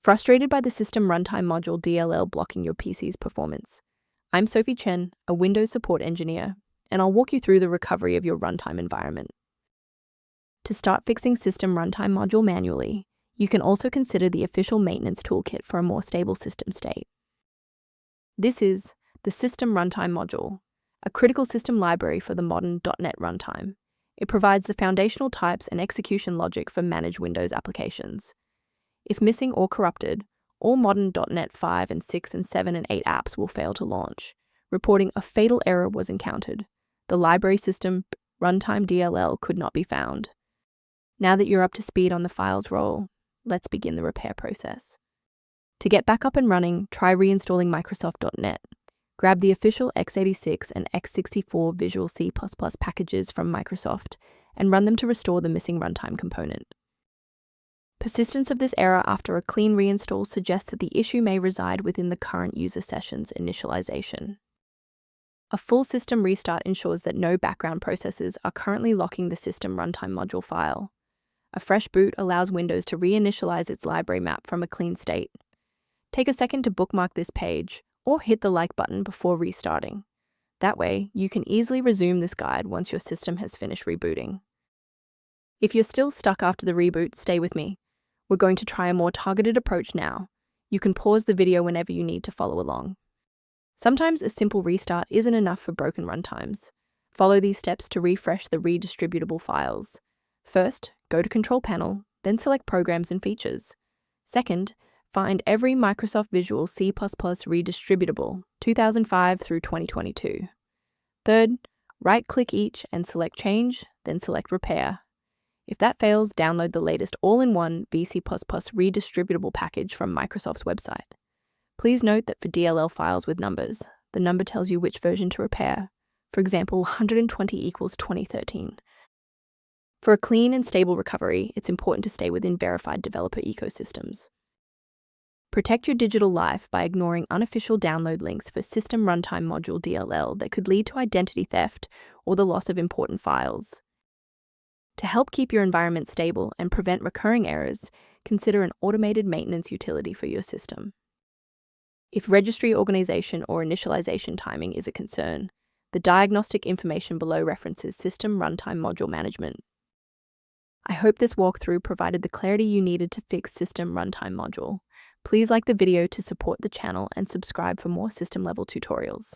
Frustrated by the System Runtime Module DLL blocking your PC's performance? I'm Sophie Chen, a Windows support engineer, and I'll walk you through the recovery of your runtime environment. To start fixing System Runtime Module manually, you can also consider the official maintenance toolkit for a more stable system state. This is the System Runtime Module, a critical system library for the modern .NET Runtime. It provides the foundational types and execution logic for managed Windows applications. If missing or corrupted, all modern .NET 5 and 6 and 7 and 8 apps will fail to launch, reporting a fatal error was encountered. The library system runtime DLL could not be found. Now that you're up to speed on the files role, let's begin the repair process. To get back up and running, try reinstalling Microsoft.NET. Grab the official x86 and x64 Visual C++ packages from Microsoft and run them to restore the missing runtime component. Persistence of this error after a clean reinstall suggests that the issue may reside within the current user session's initialization. A full system restart ensures that no background processes are currently locking the System Runtime Module file. A fresh boot allows Windows to reinitialize its library map from a clean state. Take a second to bookmark this page, or hit the like button before restarting. That way, you can easily resume this guide once your system has finished rebooting. If you're still stuck after the reboot, stay with me. We're going to try a more targeted approach now. You can pause the video whenever you need to follow along. Sometimes a simple restart isn't enough for broken runtimes. Follow these steps to refresh the redistributable files. First, go to Control Panel, then select Programs and Features. Second, find every Microsoft Visual C++ redistributable 2005 through 2022. Third, right-click each and select Change, then select Repair. If that fails, download the latest all-in-one VC++ redistributable package from Microsoft's website. Please note that for DLL files with numbers, the number tells you which version to repair. For example, 120 equals 2013. For a clean and stable recovery, it's important to stay within verified developer ecosystems. Protect your digital life by ignoring unofficial download links for System Runtime Module DLL that could lead to identity theft or the loss of important files. To help keep your environment stable and prevent recurring errors, consider an automated maintenance utility for your system. If registry organization or initialization timing is a concern, the diagnostic information below references System Runtime Module Management. I hope this walkthrough provided the clarity you needed to fix System Runtime Module. Please like the video to support the channel and subscribe for more system-level tutorials.